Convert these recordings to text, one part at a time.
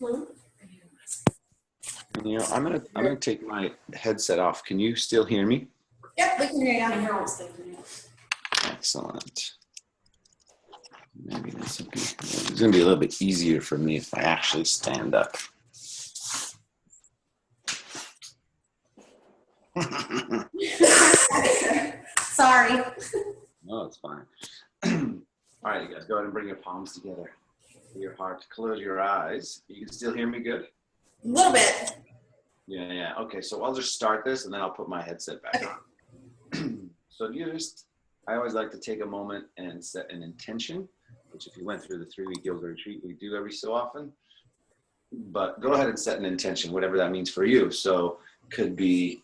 You know, I'm gonna take my headset off. Can you still hear me? Yep, we can hear you down here. Excellent. Maybe this will be. It's gonna be a little bit easier for me if I actually stand up. Sorry. No, it's fine. All right, you guys, go ahead and bring your palms together. Your heart. Close your eyes. You can still hear me good? A little bit. Yeah. Okay, so I'll just start this and then I'll put my headset back on. So I always like to take a moment and set an intention, which if you went through the 3-week yoga retreat, we do every so often. But go ahead and set an intention, whatever that means for you. So could be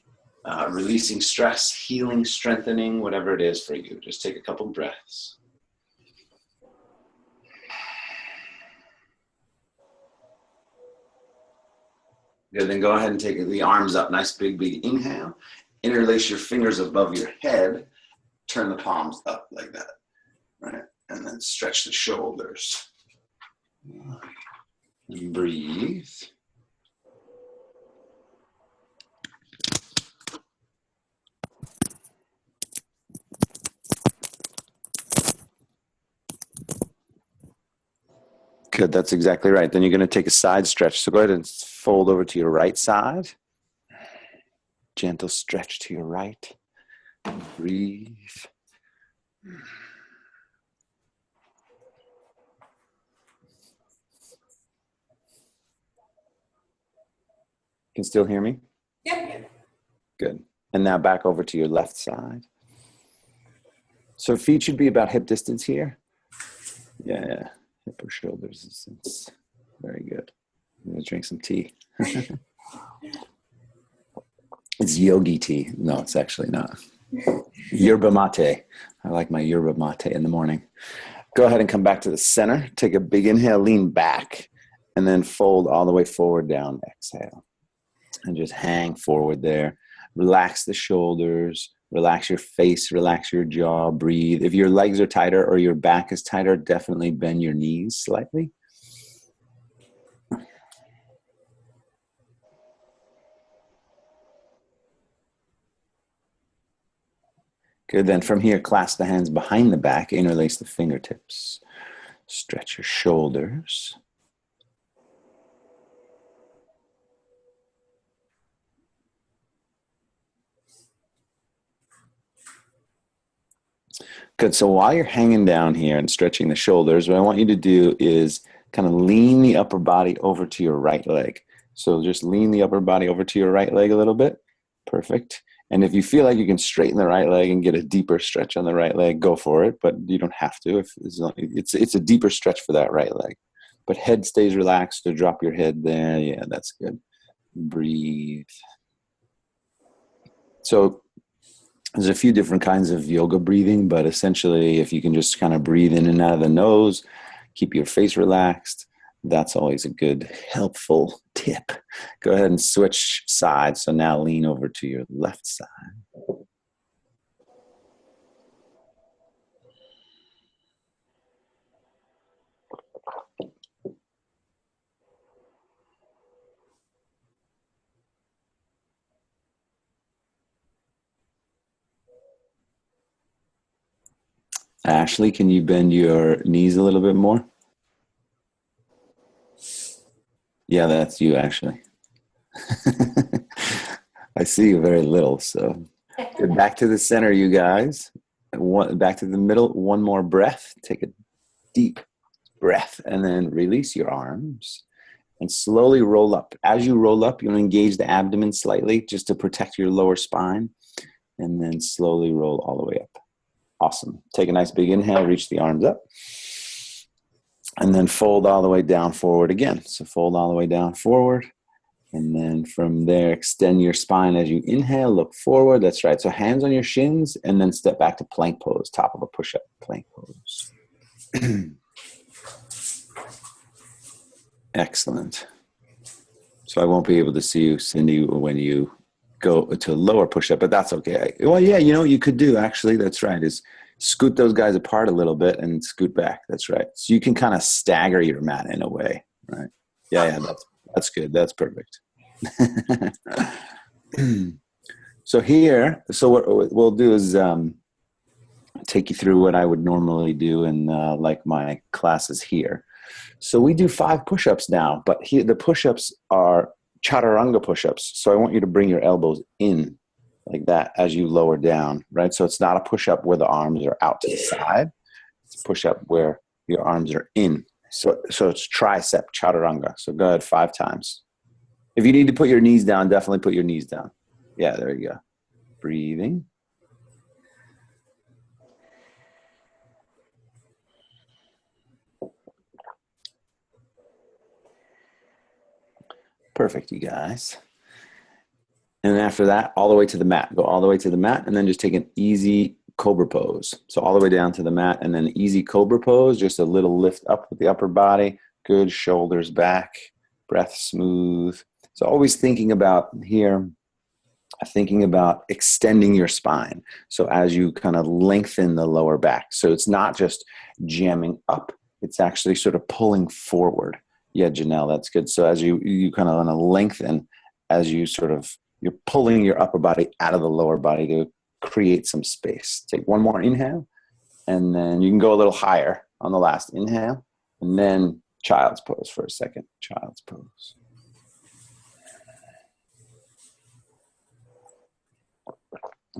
releasing stress, healing, strengthening, whatever it is for you. Just take a couple breaths. Good, then go ahead and take the arms up. Nice big inhale. Interlace your fingers above your head. Turn the palms up like that, right? And then stretch the shoulders. And breathe. Good, that's exactly right. Then you're going to take a side stretch. So go ahead and fold over to your right side. Gentle stretch to your right. Breathe. Can still hear me? Yep. Good. And now back over to your left side. So feet should be about hip distance here. Yeah. Hip or shoulder distance. Very good. I'm going to drink some tea. It's yogi tea. No, it's actually not. Yerba mate. I like my yerba mate in the morning. Go ahead and come back to the center. Take a big inhale, lean back, and then fold all the way forward down. Exhale. And just hang forward there. Relax the shoulders. Relax your face. Relax your jaw. Breathe. If your legs are tighter or your back is tighter, definitely bend your knees slightly. Good, then from here, clasp the hands behind the back, interlace the fingertips. Stretch your shoulders. Good, so while you're hanging down here and stretching the shoulders, what I want you to do is kind of lean the upper body over to your right leg. So just lean the upper body over to your right leg a little bit. Perfect. And if you feel like you can straighten the right leg and get a deeper stretch on the right leg, go for it. But you don't have to. It's a deeper stretch for that right leg. But head stays relaxed, so drop your head there. Yeah, that's good. Breathe. So there's a few different kinds of yoga breathing, but essentially if you can just kind of breathe in and out of the nose, keep your face relaxed, that's always a good, helpful tip. Go ahead and switch sides. So now lean over to your left side. Ashley, can you bend your knees a little bit more? Yeah, that's you, Ashley. I see you very little, so. Good. Back to the center, you guys. Back to the middle. One more breath. Take a deep breath and then release your arms and slowly roll up. As you roll up, you want to engage the abdomen slightly just to protect your lower spine, and then slowly roll all the way up. Awesome. Take a nice big inhale, reach the arms up, and then fold all the way down forward again. So fold all the way down forward, and then from there, extend your spine as you inhale, look forward. That's right. So hands on your shins, and then step back to plank pose, top of a push-up plank pose. Excellent. So I won't be able to see you, Cindy, when you go to a lower push-up, but that's okay. Well, yeah, you know what you could do, actually, that's right, is scoot those guys apart a little bit and scoot back. That's right. So you can kind of stagger your mat in a way, right? Yeah, that's good. That's perfect. So here, so what we'll do is take you through what I would normally do in like my classes here. So we do 5 push-ups now, but here the push-ups are chaturanga push-ups. So I want you to bring your elbows in like that as you lower down, right? So it's not a push-up where the arms are out to the side. It's a push-up where your arms are in. So it's tricep chaturanga. So go ahead 5 times. If you need to put your knees down, definitely put your knees down. Yeah, there you go. Breathing. Perfect, you guys. And after that, all the way to the mat. Go all the way to the mat and then just take an easy cobra pose. So all the way down to the mat and then easy cobra pose, just a little lift up with the upper body. Good, shoulders back, breath smooth. So always thinking about here, thinking about extending your spine. So as you kind of lengthen the lower back. So it's not just jamming up, it's actually sort of pulling forward. Yeah, Janelle, that's good. So as you kind of want to lengthen, as you sort of, you're pulling your upper body out of the lower body to create some space. Take one more inhale, and then you can go a little higher on the last inhale, and then child's pose for a second. Child's pose.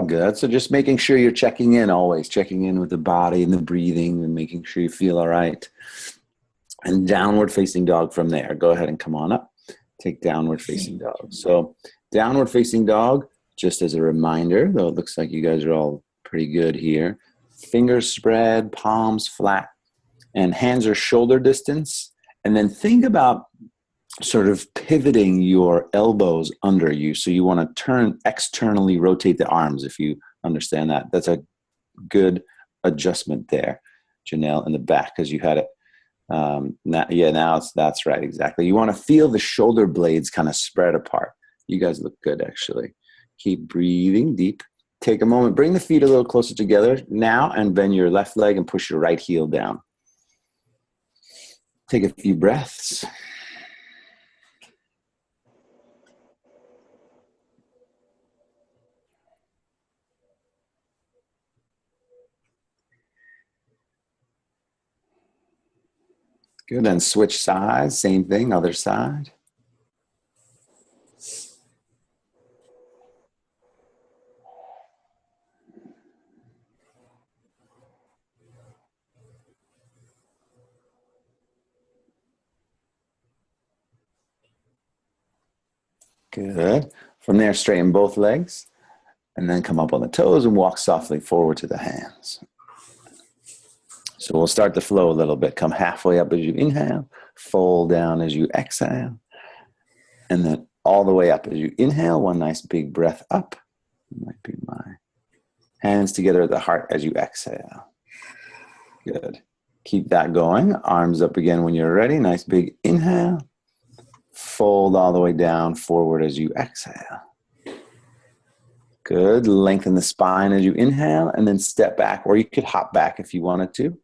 Good. So just making sure you're checking in always, checking in with the body and the breathing and making sure you feel all right. And downward facing dog from there. Go ahead and come on up. Take downward facing dog. So downward facing dog, just as a reminder, though it looks like you guys are all pretty good here. Fingers spread, palms flat, and hands are shoulder distance. And then think about sort of pivoting your elbows under you. So you want to turn externally, rotate the arms, if you understand that. That's a good adjustment there, Janelle, in the back, because you had it. That's right, exactly. You want to feel the shoulder blades kind of spread apart. You guys look good, actually. Keep breathing deep. Take a moment. Bring the feet a little closer together now and bend your left leg and push your right heel down. Take a few breaths. Good, then switch sides, same thing, other side. Good. From there, straighten both legs, and then come up on the toes and walk softly forward to the hands. So we'll start the flow a little bit. Come halfway up as you inhale, fold down as you exhale, and then all the way up as you inhale. One nice big breath up. Might be my hands together at the heart as you exhale. Good. Keep that going. Arms up again when you're ready. Nice big inhale. Fold all the way down forward as you exhale. Good. Lengthen the spine as you inhale and then step back, or you could hop back if you wanted to.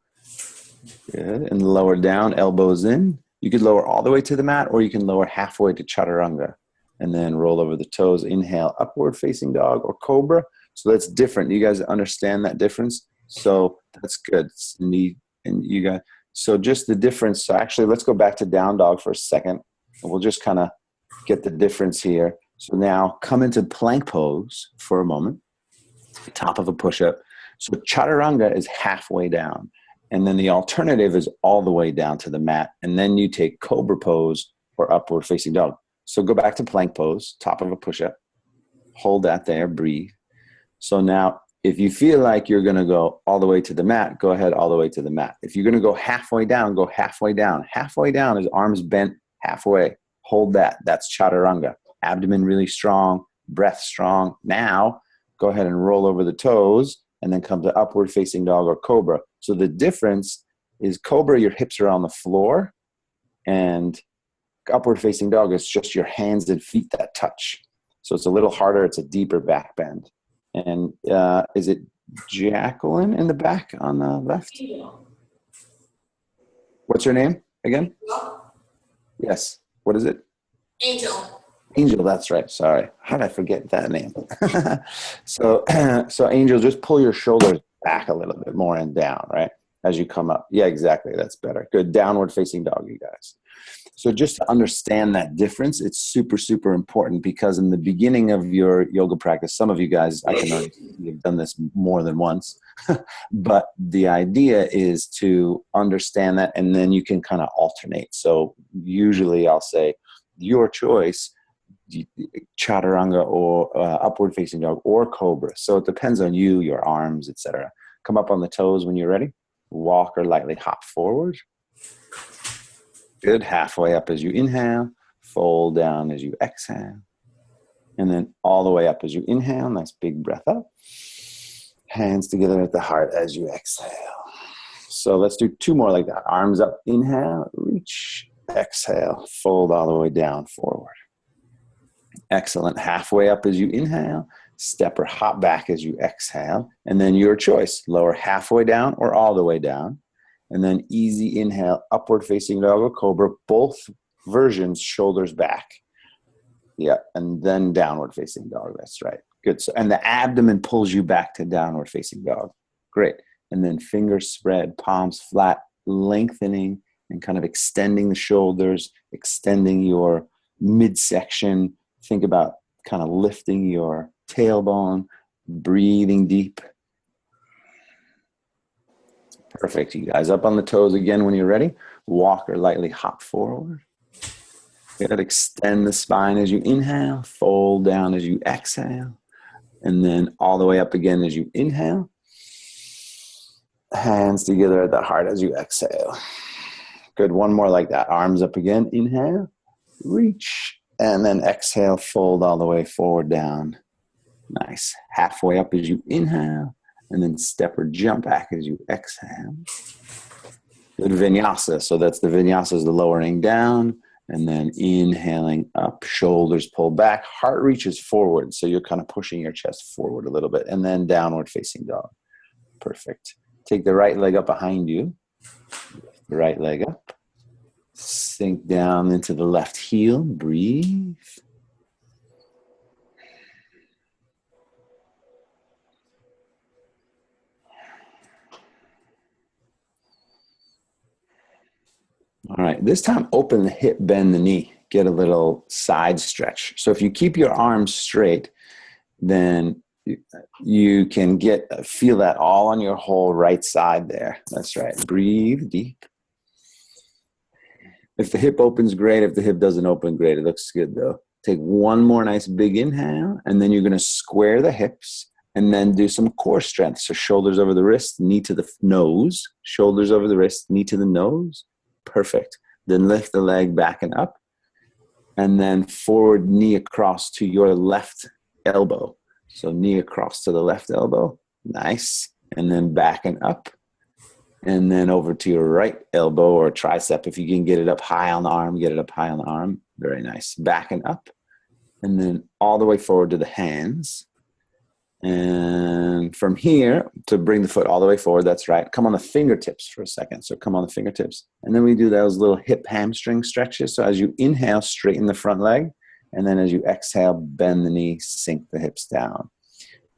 Good. And lower down, elbows in. You could lower all the way to the mat, or you can lower halfway to chaturanga. And then roll over the toes. Inhale, upward facing dog or cobra. So that's different. You guys understand that difference? So that's good. And you guys, so just the difference. So actually, let's go back to down dog for a second. And we'll just kind of get the difference here. So now come into plank pose for a moment. Top of a push-up. So chaturanga is halfway down. And then the alternative is all the way down to the mat. And then you take cobra pose or upward facing dog. So go back to plank pose, top of a push-up. Hold that there, breathe. So now if you feel like you're going to go all the way to the mat, go ahead all the way to the mat. If you're going to go halfway down, go halfway down. Halfway down is arms bent halfway. Hold that. That's chaturanga. Abdomen really strong, breath strong. Now go ahead and roll over the toes and then come to upward facing dog or cobra. So the difference is cobra, your hips are on the floor, and upward facing dog is just your hands and feet that touch. So it's a little harder. It's a deeper back bend. And is it Jacqueline in the back on the left? What's her name again? Yes. What is it? Angel. Angel, that's right. Sorry. How did I forget that name? So, so Angel, just pull your shoulders back a little bit more and down, right? As you come up. Yeah, exactly. That's better. Good. Downward facing dog, you guys. So just to understand that difference, it's super, super important because in the beginning of your yoga practice, some of you guys, I can already see you've done this more than once, but the idea is to understand that and then you can kind of alternate. So usually I'll say, your choice, chaturanga or upward facing dog or cobra. So it depends on you, your arms, etc. Come up on the toes when you're ready. Walk or lightly hop forward. Good. Halfway up as you inhale. Fold down as you exhale. And then all the way up as you inhale. Nice big breath up. Hands together at the heart as you exhale. So let's do 2 more like that. Arms up. Inhale. Reach. Exhale. Fold all the way down forward. Excellent. Halfway up as you inhale. Step or hop back as you exhale. And then your choice. Lower halfway down or all the way down. And then easy inhale, upward facing dog or cobra, both versions, shoulders back. Yeah, and then downward facing dog, that's right. Good. So, and the abdomen pulls you back to downward facing dog. Great. And then fingers spread, palms flat, lengthening and kind of extending the shoulders, extending your midsection. Think about kind of lifting your tailbone, breathing deep. Perfect, you guys. Up on the toes again when you're ready. Walk or lightly hop forward. Good. Extend the spine as you inhale. Fold down as you exhale. And then all the way up again as you inhale. Hands together at the heart as you exhale. Good. One more like that. Arms up again. Inhale. Reach. And then exhale. Fold all the way forward down. Nice. Halfway up as you inhale. And then step or jump back as you exhale. Good vinyasa. So that's the vinyasa is the lowering down and then inhaling up, shoulders pull back, heart reaches forward. So you're kind of pushing your chest forward a little bit and then downward facing dog. Perfect. Take the right leg up behind you. Lift the right leg up. Sink down into the left heel. Breathe. All right, this time open the hip, bend the knee, get a little side stretch. So if you keep your arms straight, then you can feel that all on your whole right side there. That's right. Breathe deep. If the hip opens, great. If the hip doesn't open, great. It looks good though. Take one more nice big inhale, and then you're going to square the hips and then do some core strength. So shoulders over the wrist, knee to the nose, shoulders over the wrist, knee to the nose. Perfect. Then lift the leg back and up. And then forward knee across to your left elbow. So knee across to the left elbow. Nice. And then back and up. And then over to your right elbow or tricep. If you can get it up high on the arm, get it up high on the arm. Very nice. Back and up. And then all the way forward to the hands. And from here, to bring the foot all the way forward, that's right. Come on the fingertips for a second. So come on the fingertips. And then we do those little hip hamstring stretches. So as you inhale, straighten the front leg. And then as you exhale, bend the knee, sink the hips down.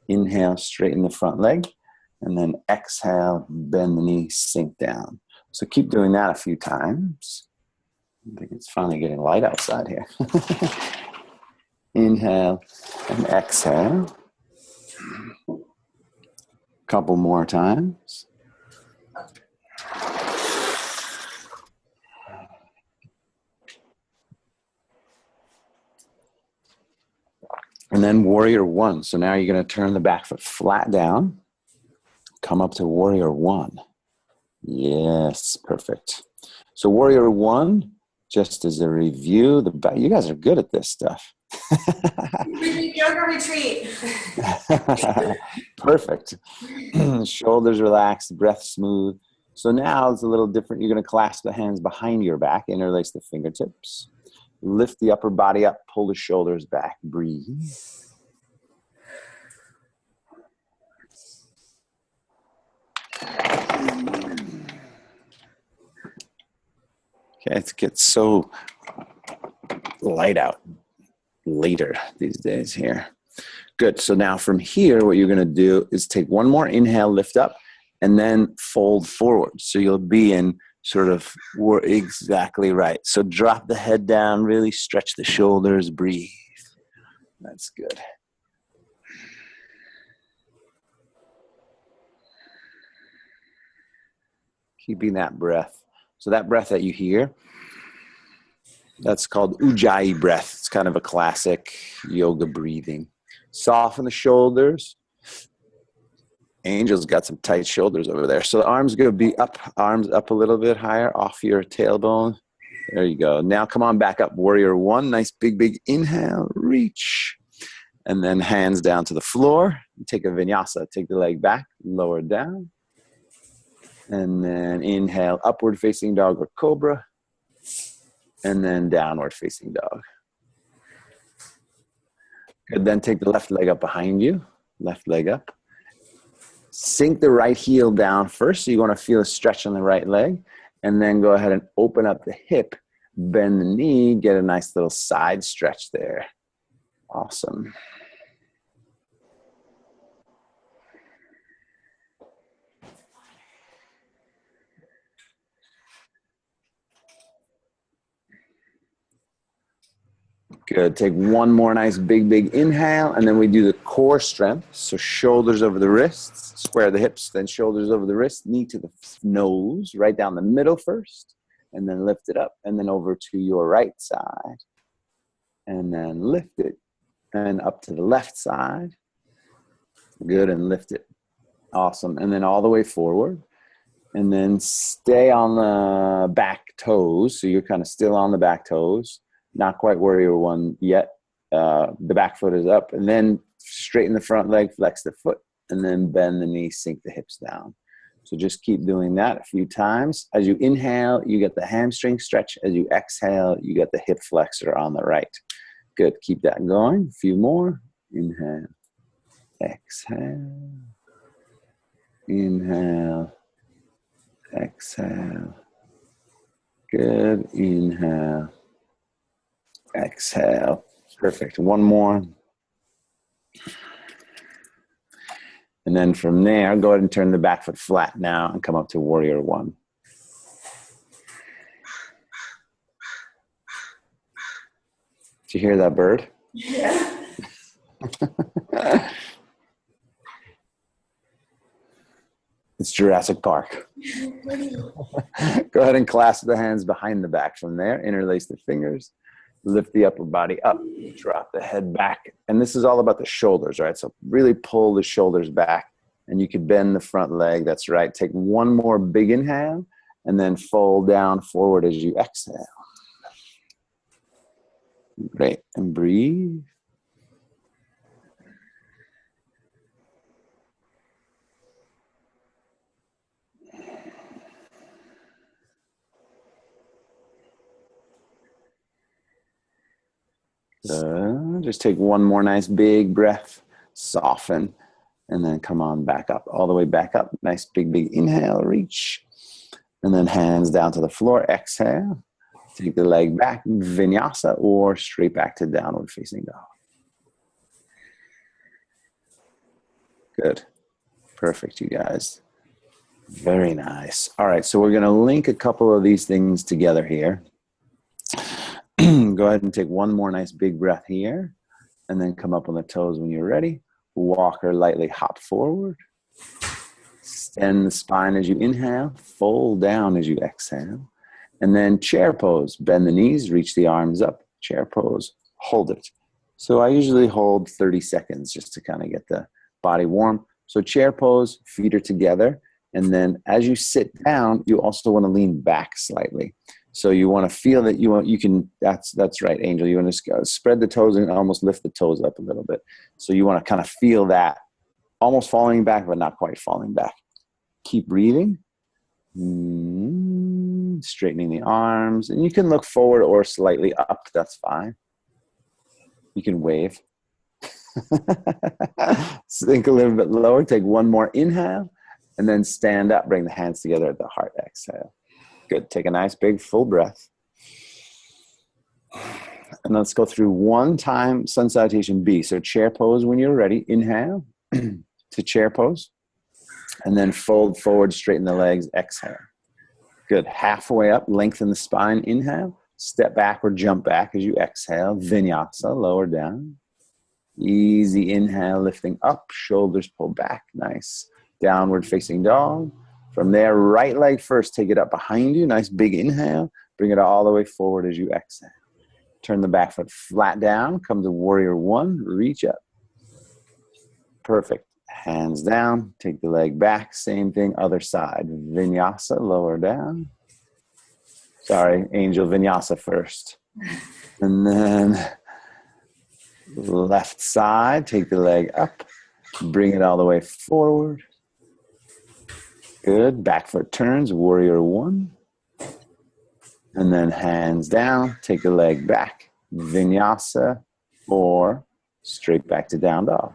Inhale, straighten the front leg. And then exhale, bend the knee, sink down. So keep doing that a few times. I think it's finally getting light outside here. Inhale and exhale. Couple more times. And then warrior one. So now you're going to turn the back foot flat down. Come up to warrior one. Yes, perfect. So warrior one, just as a review, you guys are good at this stuff. Yoga retreat. Perfect. Shoulders relaxed, breath smooth. So now it's a little different. You're going to clasp the hands behind your back, interlace the fingertips. Lift the upper body up, pull the shoulders back. Breathe. Okay, it gets so light out later these days here. Good. So now from here, what you're going to do is take one more inhale, lift up, and then fold forward. So you'll be in sort of exactly right. So drop the head down, really stretch the shoulders, breathe. That's good. Keeping that breath. So that breath that you hear, that's called Ujjayi breath. It's kind of a classic yoga breathing. Soften the shoulders. Angel's got some tight shoulders over there. So the arms going to be up, arms up a little bit higher off your tailbone. There you go. Now come on back up. Warrior one. Nice big, big inhale. Reach. And then hands down to the floor. Take a vinyasa. Take the leg back. Lower down. And then inhale. Upward facing dog or cobra. And then downward facing dog. Good. Then take the left leg up behind you. Left leg up. Sink the right heel down first. So you want to feel a stretch on the right leg. And then go ahead and open up the hip. Bend the knee. Get a nice little side stretch there. Awesome. Good. Take one more nice big, big inhale, and then we do the core strength. So shoulders over the wrists, square the hips, then shoulders over the wrist, knee to the nose, right down the middle first, and then lift it up, and then over to your right side, and then lift it, and up to the left side. Good, and lift it. Awesome. And then all the way forward, and then stay on the back toes. So you're kind of still on the back toes. Not quite warrior one yet. The back foot is up, and then straighten the front leg, flex the foot, and then bend the knee, sink the hips down. So just keep doing that a few times. As you inhale, you get the hamstring stretch. As you exhale, you get the hip flexor on the right. Good. Keep that going. A few more. Inhale. Exhale. Inhale. Exhale. Good. Inhale. Exhale. Perfect. One more. And then from there, go ahead and turn the back foot flat now and come up to warrior one. Did you hear that bird? Yeah. It's Jurassic Park. Go ahead and clasp the hands behind the back. From there, interlace the fingers. Lift the upper body up, drop the head back. And this is all about the shoulders, right? So really pull the shoulders back, and you can bend the front leg. That's right. Take one more big inhale, and then fold down forward as you exhale. Great. And breathe. Just take one more nice big breath, soften, and then come on back up, all the way back up. Nice big, big inhale, reach, and then hands down to the floor, exhale. Take the leg back, vinyasa, or straight back to downward facing dog. Good. Perfect, you guys. Very nice. All right, so we're going to link a couple of these things together here. Go ahead and take one more nice big breath here, and then come up on the toes when you're ready. Walk or lightly hop forward. Extend the spine as you inhale. Fold down as you exhale. And then chair pose. Bend the knees, reach the arms up. Chair pose. Hold it. So I usually hold 30 seconds just to kind of get the body warm. So chair pose, feet are together. And then as you sit down, you also want to lean back slightly. So you want to feel that you can, that's right, Angel. You want to spread the toes and almost lift the toes up a little bit. So you want to kind of feel that almost falling back, but not quite falling back. Keep breathing. Straightening the arms. And you can look forward or slightly up. That's fine. You can wave. Sink a little bit lower. Take one more inhale. And then stand up. Bring the hands together at the heart. Exhale. Good. Take a nice big full breath. And let's go through one time sun salutation B. So chair pose when you're ready. Inhale to chair pose. And then fold forward, straighten the legs, exhale. Good. Halfway up, lengthen the spine, inhale. Step back or jump back as you exhale. Vinyasa, lower down. Easy inhale, lifting up, shoulders pull back. Nice. Downward facing dog. From there, right leg first, take it up behind you. Nice big inhale. Bring it all the way forward as you exhale. Turn the back foot flat down. Come to warrior one. Reach up. Perfect. Hands down. Take the leg back. Same thing, other side. Vinyasa, lower down. Sorry, angel vinyasa first. And then left side. Take the leg up. Bring it all the way forward. Good. Back foot turns. Warrior one. And then hands down, take the leg back, vinyasa, or straight back to down dog.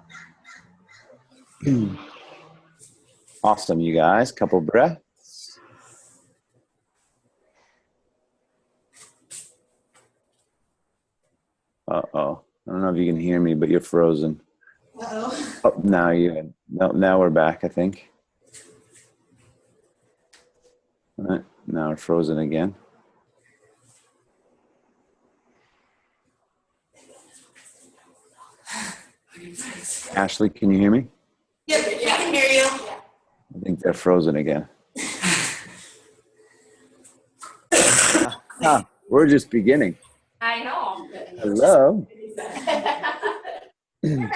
Awesome, you guys. Couple breaths. Uh-oh. I don't know if you can hear me, but you're frozen. Uh-oh. Oh, now we're back, I think. All right, now we're frozen again. Ashley, can you hear me? Yep, I can hear you. I think they're frozen again. We're just beginning. I know. Hello. We're back.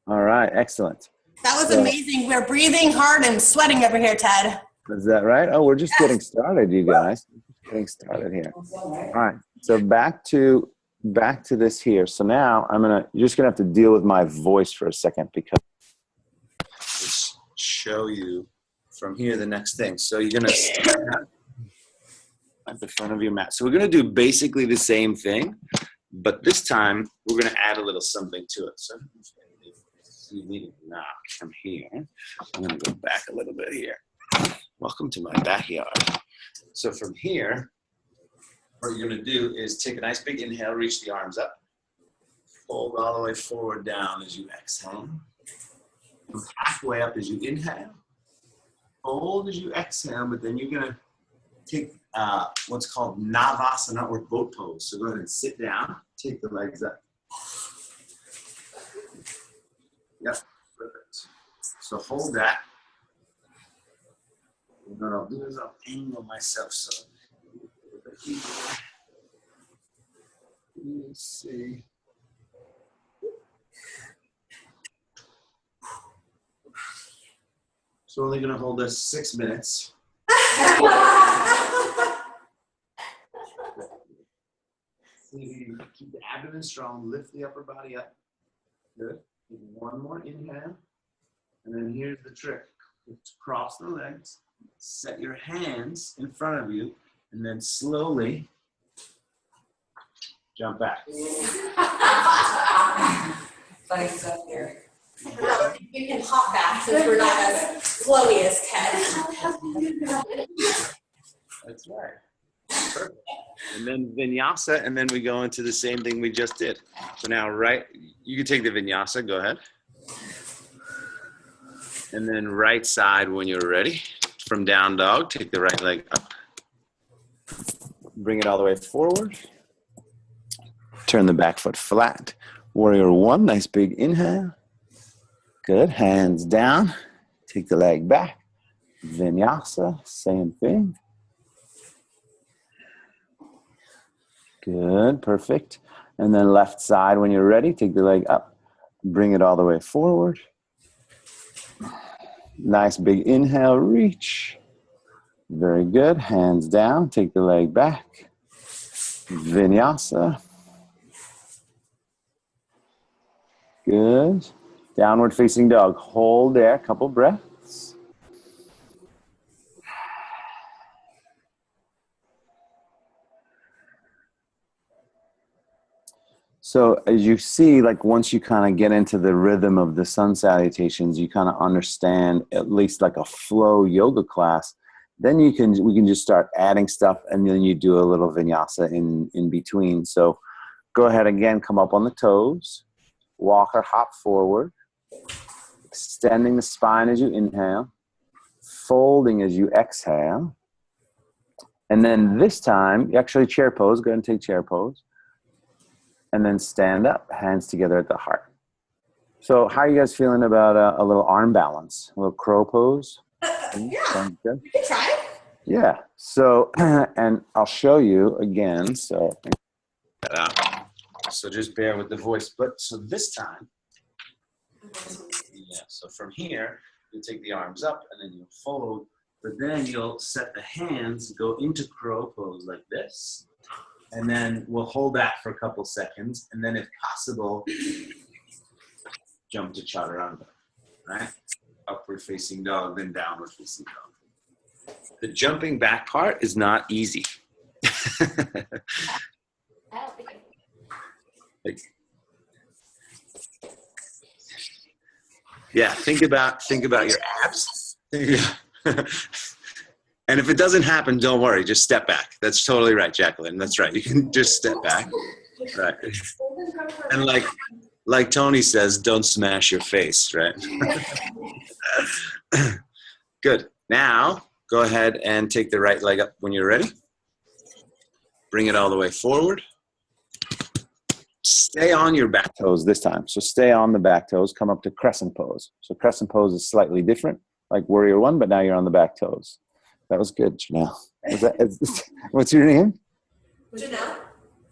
All right, excellent. That was amazing. We're breathing hard and sweating over here, Ted. Is that right? Oh, we're just getting started, you guys. Getting started here. All right. So back to this here. So now you're just gonna have to deal with my voice for a second because just show you from here the next thing. So you're gonna stand at the front of your mat. So we're gonna do basically the same thing, but this time we're gonna add a little something to it. So you need it now from here. I'm gonna go back a little bit here. Welcome to my backyard. So from here, what you're gonna do is take a nice big inhale, reach the arms up. Hold all the way forward down as you exhale. Come halfway up as you inhale. Hold as you exhale, but then you're gonna take what's called Navasana or boat pose. So go ahead and sit down, take the legs up. Yep, perfect. So hold that. And what I'll do is I'll angle myself so. Let's see. So we're only going to hold this 6 minutes. Keep the abdomen strong, lift the upper body up. Good. One more inhale. And then here's the trick. Cross the legs, set your hands in front of you, and then slowly jump back. Funny stuff here. You can hop back since we're not as flowy as Ted. That's right. Perfect. And then vinyasa, and then we go into the same thing we just did. So now, you can take the vinyasa, go ahead. And then right side when you're ready. From down dog, take the right leg up. Bring it all the way forward. Turn the back foot flat. Warrior one, nice big inhale. Good, hands down. Take the leg back. Vinyasa, same thing. Good, perfect. And then left side when you're ready, take the leg up. Bring it all the way forward. Nice big inhale, reach. Very good. Hands down. Take the leg back. Vinyasa. Good. Downward facing dog. Hold there. Couple breaths. So as you see, like once you kind of get into the rhythm of the sun salutations, you kind of understand at least like a flow yoga class. Then we can just start adding stuff, and then you do a little vinyasa in between. So Go ahead again, come up on the toes. Walk or hop forward. Extending the spine as you inhale. Folding as you exhale. And then this time, actually chair pose. Go ahead and take chair pose. And then stand up, hands together at the heart. So how are you guys feeling about a little arm balance? A little crow pose? Yeah, Sounds good. we can try. Yeah. So, and I'll show you again. So just bear with the voice. But so this time, yeah. So from here, you take the arms up and then you'll fold. But then you'll set the hands, go into crow pose like this. And then we'll hold that for a couple seconds. And then if possible, jump to chaturanga, right? Upward facing dog, then downward facing dog. The jumping back part is not easy. Like, yeah, think about your abs. And if it doesn't happen, don't worry, just step back. That's totally right, Jacqueline. That's right. You can just step back. Right. And like Tony says, don't smash your face, right? Good. Now, go ahead and take the right leg up when you're ready. Bring it all the way forward. Stay on your back toes this time. So stay on the back toes. Come up to crescent pose. So crescent pose is slightly different, like warrior one, but now you're on the back toes. That was good, Janelle. What's your name? Janelle.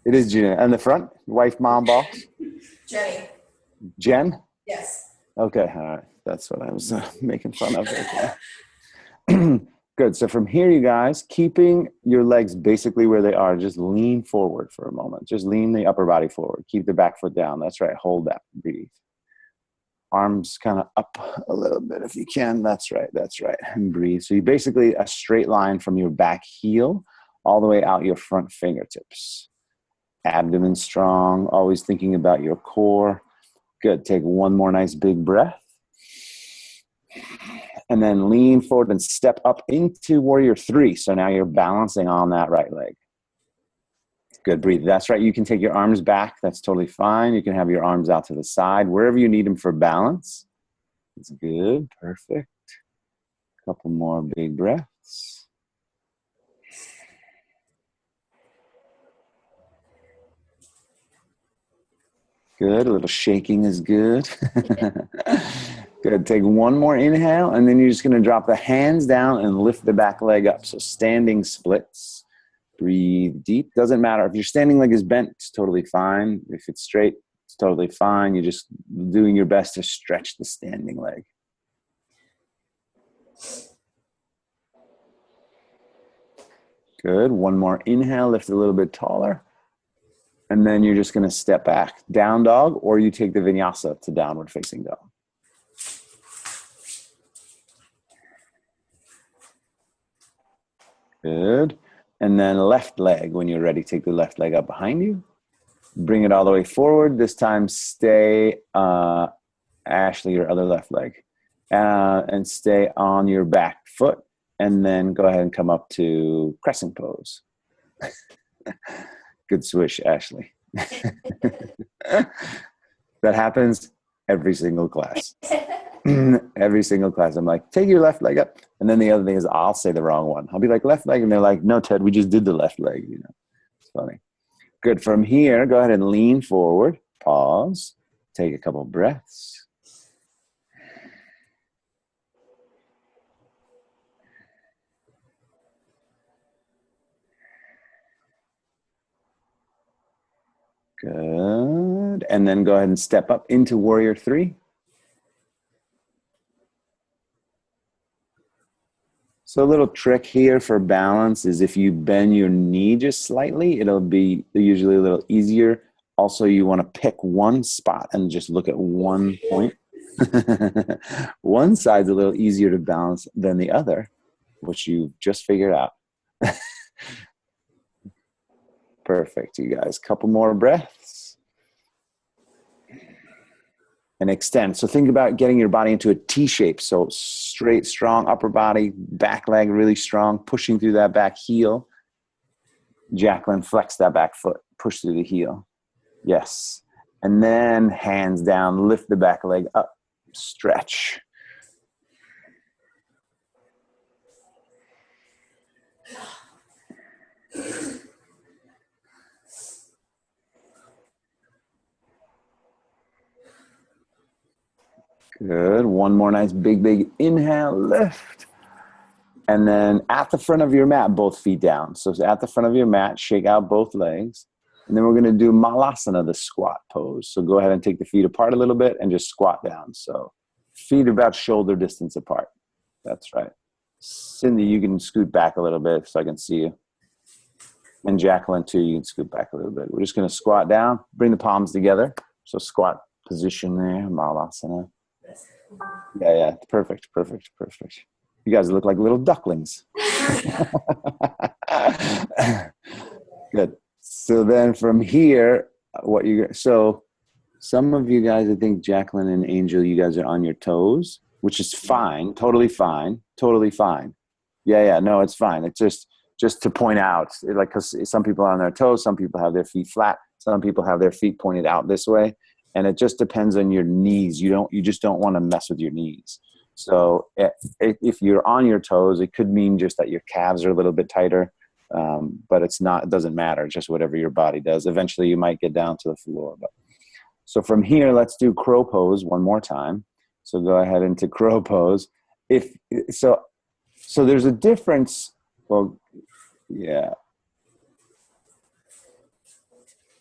It is Janelle. And the front? Wife, mom, boss? Jenny. Jen? Yes. Okay, all right. That's what I was making fun of. Okay. Good. So from here, you guys, keeping your legs basically where they are, just lean forward for a moment. Just lean the upper body forward. Keep the back foot down. That's right. Hold that. Breathe. Arms kind of up a little bit if you can. That's right. That's right. And breathe. So you basically a straight line from your back heel all the way out your front fingertips. Abdomen strong. Always thinking about your core. Good. Take one more nice big breath. And then lean forward and step up into warrior three. So now you're balancing on that right leg. Good, breathe. That's right. You can take your arms back. That's totally fine. You can have your arms out to the side, wherever you need them for balance. That's good, perfect. Couple more big breaths. Good, a little shaking is good. Good, take one more inhale, and then you're just gonna drop the hands down and lift the back leg up. So standing splits. Breathe deep. Doesn't matter. If your standing leg is bent, it's totally fine. If it's straight, it's totally fine. You're just doing your best to stretch the standing leg. Good. One more inhale. Lift a little bit taller. And then you're just going to step back. Down dog, or you take the vinyasa to downward facing dog. Good. And then left leg, when you're ready, take the left leg up behind you. Bring it all the way forward. This time stay, Ashley, your other left leg. And stay on your back foot. And then go ahead and come up to crescent pose. Good swish, Ashley. That happens every single class. Every single class. I'm like, take your left leg up. And then the other thing is I'll say the wrong one. I'll be like, left leg. And they're like, no, Ted, we just did the left leg. You know, it's funny. Good. From here, go ahead and lean forward. Pause. Take a couple breaths. Good. And then go ahead and step up into warrior three. So a little trick here for balance is if you bend your knee just slightly, it'll be usually a little easier. Also, you want to pick one spot and just look at one point. One side's a little easier to balance than the other, which you just figured out. Perfect, you guys. Couple more breaths. And extend. So think about getting your body into a T shape. So straight, strong upper body, back leg really strong, pushing through that back heel. Jacqueline, flex that back foot, push through the heel. Yes. And then hands down, lift the back leg up, stretch. Good. One more nice big inhale, lift. And then at the front of your mat, both feet down. So at the front of your mat, shake out both legs. And then we're going to do malasana, the squat pose. So go ahead and take the feet apart a little bit and just squat down. So feet about shoulder distance apart. That's right. Cindy, you can scoot back a little bit so I can see you. And Jacqueline, too, you can scoot back a little bit. We're just going to squat down, bring the palms together. So squat position there, malasana. Yeah, perfect. You guys look like little ducklings. Good. So then from here, so some of you guys, I think Jacqueline and Angel, you guys are on your toes, which is fine, totally fine. Yeah, no, it's fine. It's just to point out, like, because some people are on their toes, some people have their feet flat, some people have their feet pointed out this way, and it just depends on your knees. You just don't want to mess with your knees. So if you're on your toes, it could mean just that your calves are a little bit tighter, but it doesn't matter, just whatever your body does. Eventually you might get down to the floor. So from here, let's do crow pose one more time. So go ahead into crow pose. So there's a difference. Well, yeah.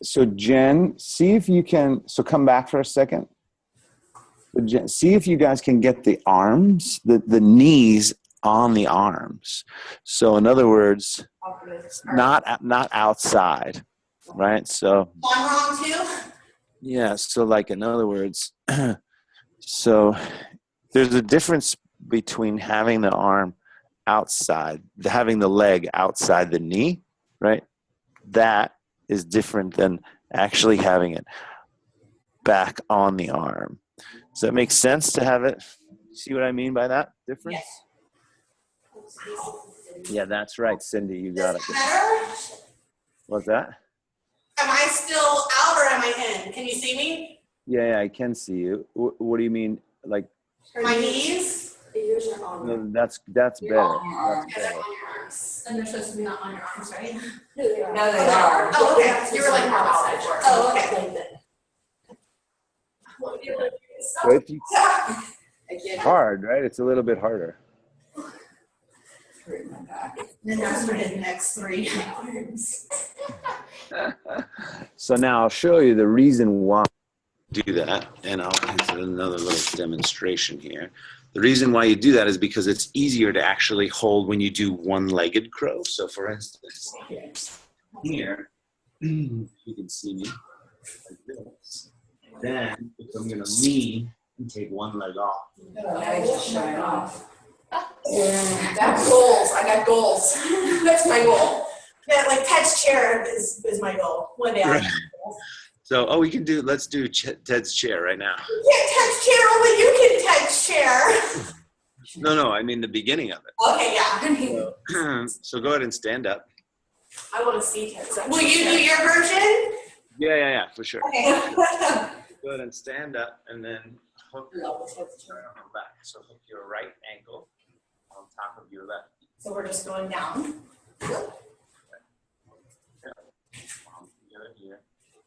So Jen, see if you can, so come back for a second. See if you guys can get the arms, the knees on the arms. So in other words, not outside, right? So I'm wrong too? yeah, so like in other words, so there's a difference between having the arm outside, having the leg outside the knee, right? That is different than actually having it back on the arm. Does that make sense to have it? See what I mean by that difference? Yes. Yeah, that's right, Cindy. You got it. Better? What's that? Am I still out or am I in? Can you see me? Yeah, I can see you. What do you mean? Like My knees? no, that's better. That's better. And they're supposed to be not on your arms, right? No, they are. Oh, okay. You were like more outside. Oh, okay. So if you, it's hard, right? It's a little bit harder. Then that's for the next 3 hours. So now I'll show you the reason why you do that, and I'll do another little demonstration here. The reason why you do that is because it's easier to actually hold when you do one-legged crow. So for instance, here, you can see me like this. Then if I'm going to lean and take one leg off. That's goals. I got goals. That's my goal. Yeah, like Ted's chair is my goal. One day I'll So, let's do Ted's chair right now. Yeah, Ted's chair, only you can Ted's chair. No, I mean the beginning of it. Okay, yeah. So go ahead and stand up. I want to see Ted's. Will you do your version? Yeah, for sure. Okay. Go ahead and stand up and then hook your back. So hook your right ankle on top of your left. So we're just going down. Here.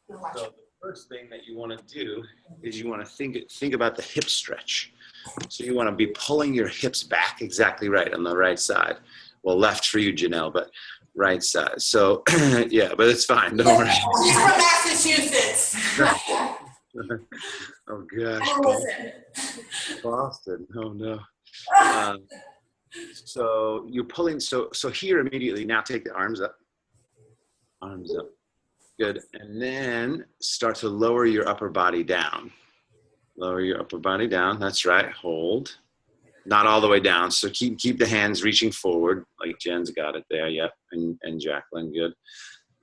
So the first thing that you want to do is you want to think about the hip stretch. So you want to be pulling your hips back exactly right on the right side. Well, left for you, Janelle, but right side. So yeah, but it's fine. Don't worry. She's from Massachusetts. Oh gosh. Boston. Oh no. So you're pulling. So here immediately. Now take the arms up. Arms up. Good. And then start to lower your upper body down. Lower your upper body down. That's right. Hold. Not all the way down. So keep the hands reaching forward, like Jen's got it there. Yep. And Jacqueline. Good.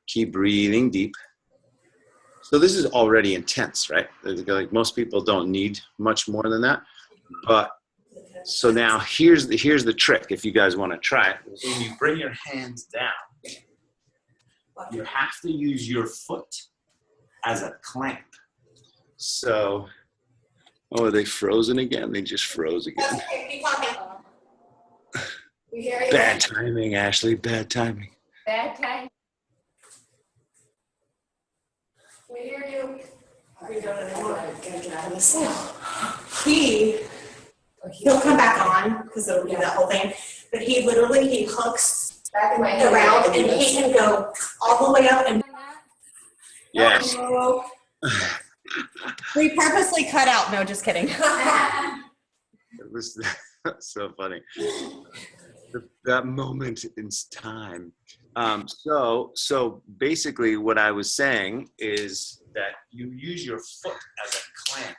Keep breathing deep. So this is already intense, right? Like most people don't need much more than that. But so now here's the trick. If you guys want to try it, when you bring your hands down, you have to use your foot as a clamp. So, oh, are they frozen again? They just froze again. Okay, keep talking. We hear you. Bad timing, Ashley, bad timing. Bad time. We hear you. We don't anymore. Gotta get out of this. He'll come back on because it'll do that whole thing. But he hooks Back in my head. around and he can go all the way up and. Yes. We purposely cut out. No, just kidding. It was so funny. That moment in time. So basically what I was saying is that you use your foot as a clamp.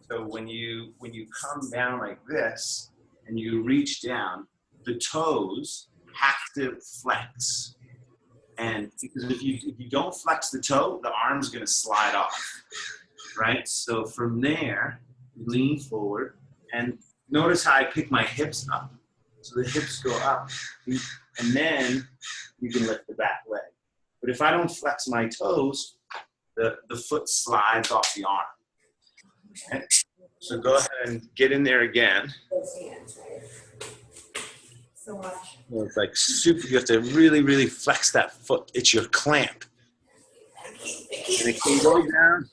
So when you come down like this and you reach down, the toes have to flex. And because if you don't flex the toe, the arm's gonna slide off, right? So from there, lean forward and notice how I pick my hips up. So the hips go up and then you can lift the back leg. But if I don't flex my toes, the foot slides off the arm. Okay? So go ahead and get in there again. So much. Well, it's like super, you have to really, really flex that foot. It's your clamp. And it can go down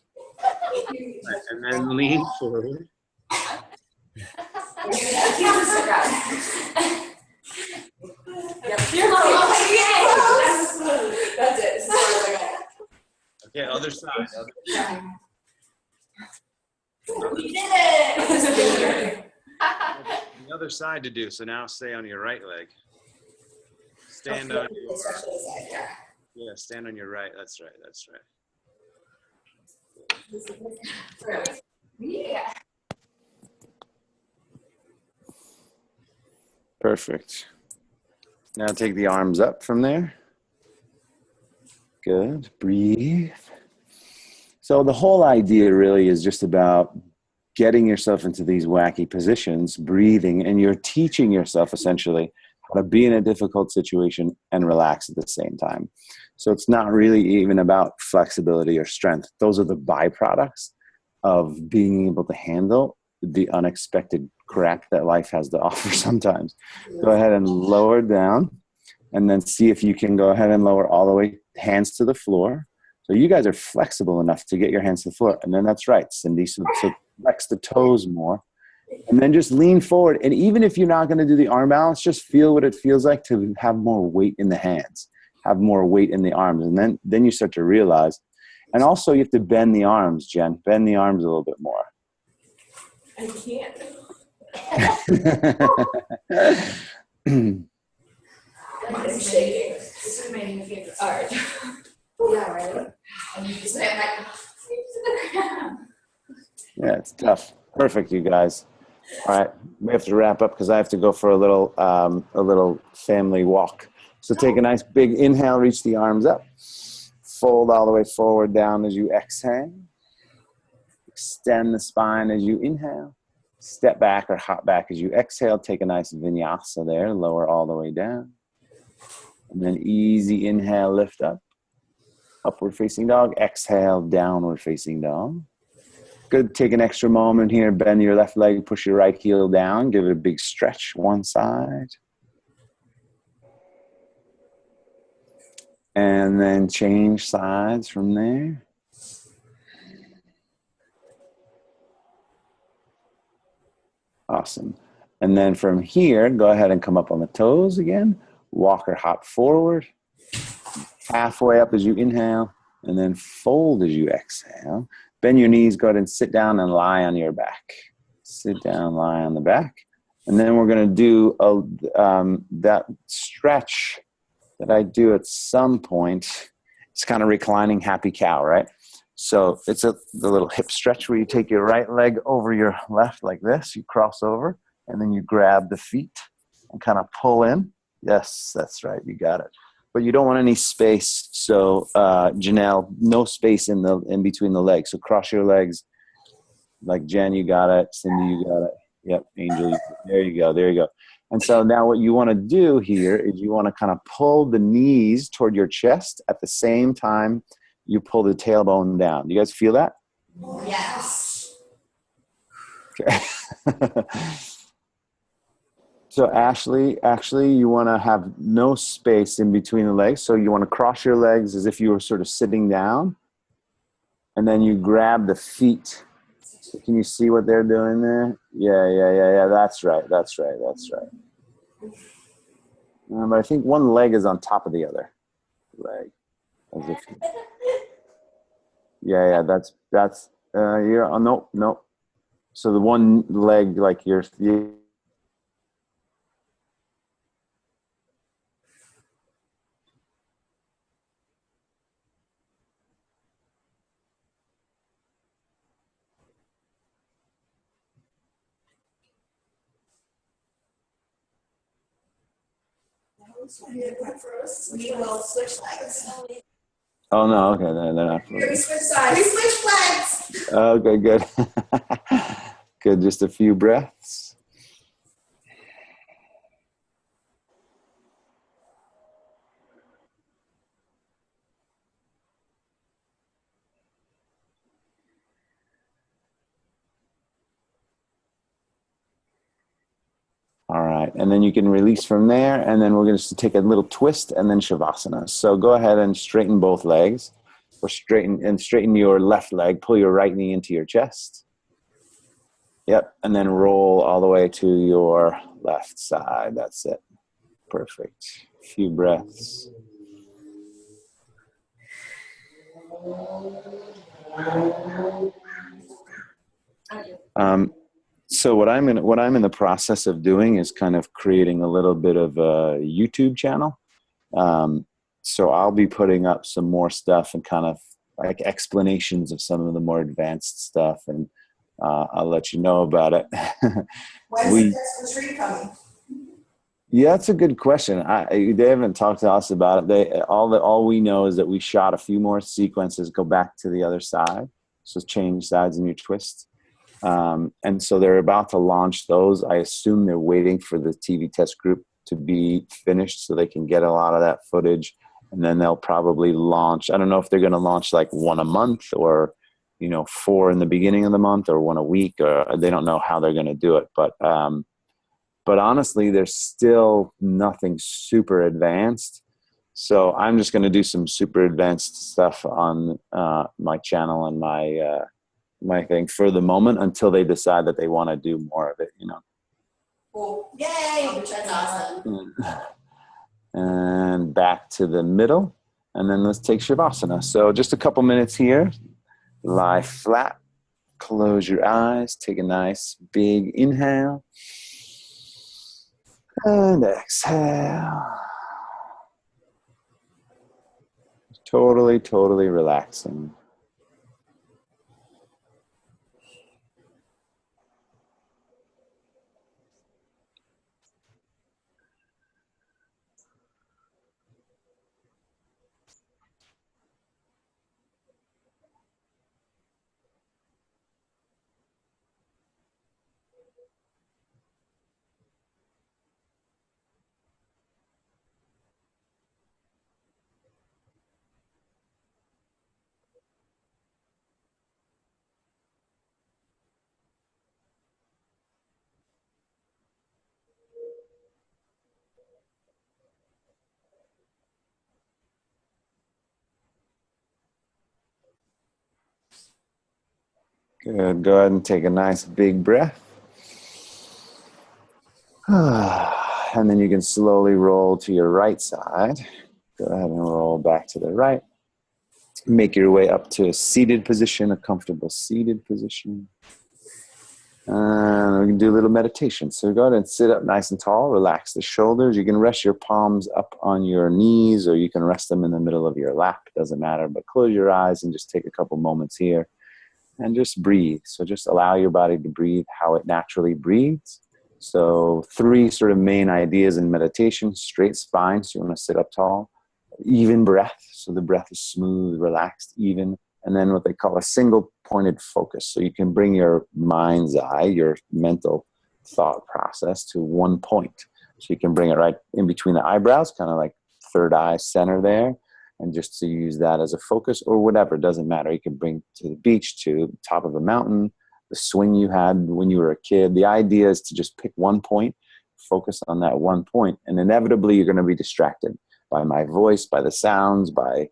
and then lean forward. That's it. Okay, other side. We did it. The other side to do. So now stay on your right leg. Stand on your stand on your right. That's right. That's right. Yeah. Perfect. Now take the arms up from there. Good. Breathe. So the whole idea really is just about getting yourself into these wacky positions, breathing, and you're teaching yourself essentially how to be in a difficult situation and relax at the same time. So it's not really even about flexibility or strength. Those are the byproducts of being able to handle the unexpected crap that life has to offer sometimes. Go ahead and lower down and then see if you can go ahead and lower all the way, hands to the floor. So you guys are flexible enough to get your hands to the floor. And then that's right, Cindy. So flex the toes more. And then just lean forward. And even if you're not going to do the arm balance, just feel what it feels like to have more weight in the hands, have more weight in the arms. And then you start to realize. And also you have to bend the arms, Jen. Bend the arms a little bit more. I can't. I'm shaking. This is my new favorite art. Yeah, right? And you just say, Yeah, it's tough. Perfect, you guys. All right, we have to wrap up because I have to go for a little family walk. So take a nice big inhale, reach the arms up. Fold all the way forward down as you exhale. Extend the spine as you inhale. Step back or hop back as you exhale. Take a nice vinyasa there. Lower all the way down. And then easy inhale, lift up. Upward facing dog. Exhale, downward facing dog. Good. Take an extra moment here. Bend your left leg. Push your right heel down. Give it a big stretch. One side. And then change sides from there. Awesome. And then from here, go ahead and come up on the toes again. Walk or hop forward. Halfway up as you inhale. And then fold as you exhale. Bend your knees. Go ahead and sit down and lie on your back. Sit down, lie on the back. And then we're going to do that stretch that I do at some point. It's kind of reclining happy cow, right? So it's the little hip stretch where you take your right leg over your left like this. You cross over, and then you grab the feet and kind of pull in. Yes, that's right. You got it. But you don't want any space. So Janelle, no space in between the legs. So cross your legs. Like Jen, you got it. Cindy, you got it. Yep, Angel, there you go. There you go. And so now what you want to do here is you want to kind of pull the knees toward your chest at the same time you pull the tailbone down. Do you guys feel that? Yes. Okay. So Ashley, actually, you want to have no space in between the legs. So you want to cross your legs as if you were sort of sitting down. And then you grab the feet. So can you see what they're doing there? Yeah. That's right. But I think one leg is on top of the other leg. As if, yeah. That's you're. Oh, no. So the one leg, like you're. We will switch legs. Oh no. Okay, they're not. Here we switch sides. We switch legs. Okay, good. Good. Just a few breaths. All right, and then you can release from there, and then we're going to take a little twist, and then Shavasana. So go ahead and straighten both legs, or straighten your left leg. Pull your right knee into your chest. Yep, and then roll all the way to your left side. That's it. Perfect. A few breaths. So what I'm in the process of doing is kind of creating a little bit of a YouTube channel. So I'll be putting up some more stuff and kind of like explanations of some of the more advanced stuff, and I'll let you know about it. When's the retreat coming? Yeah, that's a good question. They haven't talked to us about it. All we know is that we shot a few more sequences. Go back to the other side, so change sides in your twist. And so they're about to launch those. I assume they're waiting for the TV test group to be finished so they can get a lot of that footage. And then they'll probably launch. I don't know if they're going to launch like one a month, or, 4 in the beginning of the month, or one a week, or they don't know how they're going to do it. But honestly, there's still nothing super advanced. So I'm just going to do some super advanced stuff on my channel and my thing for the moment until they decide that they want to do more of it, Cool. Yay! That's awesome. And back to the middle, and then let's take Shavasana. So just a couple minutes here. Lie flat, close your eyes, take a nice big inhale, and exhale. Totally relaxing. Good. Go ahead and take a nice big breath. And then you can slowly roll to your right side. Go ahead and roll back to the right. Make your way up to a seated position, a comfortable seated position. And we can do a little meditation. So go ahead and sit up nice and tall. Relax the shoulders. You can rest your palms up on your knees, or you can rest them in the middle of your lap. Doesn't matter. But close your eyes and just take a couple moments here. And just breathe. So just allow your body to breathe how it naturally breathes. So 3 sort of main ideas in meditation: straight spine, so you want to sit up tall; even breath, so the breath is smooth, relaxed, even; and then what they call a single pointed focus. So you can bring your mind's eye, your mental thought process, to one point. So you can bring it right in between the eyebrows, kind of like third eye center there. and just to use that as a focus or whatever, it doesn't matter. You can bring to the beach, to the top of a mountain, the swing you had when you were a kid. The idea is to just pick one point, focus on that one point, and inevitably you're going to be distracted by my voice, by the sounds, by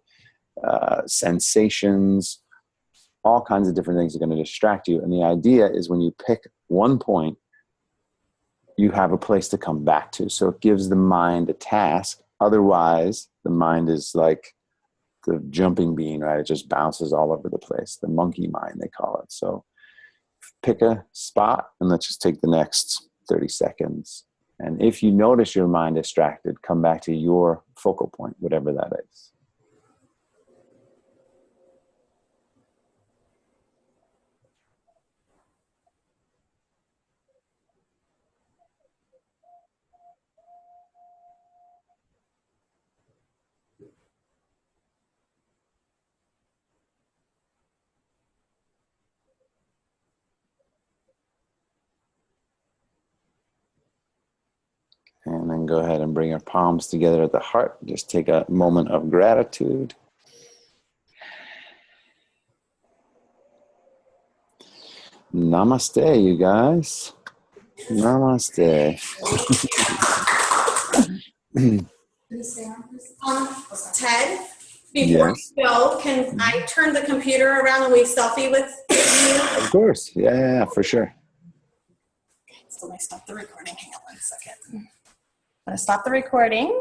sensations, all kinds of different things are going to distract you. And the idea is when you pick one point, you have a place to come back to. So it gives the mind a task. Otherwise, the mind is like the jumping bean, right? It just bounces all over the place. The monkey mind, they call it. So pick a spot and let's just take the next 30 seconds. And if you notice your mind distracted, come back to your focal point, whatever that is. And then go ahead and bring your palms together at the heart. Just take a moment of gratitude. Namaste, you guys. Namaste. 10. Before Yes. you go, can I turn the computer around and we selfie with you? Of course. Yeah, for sure. So I stop the recording. Hang on one second. I'm going to stop the recording.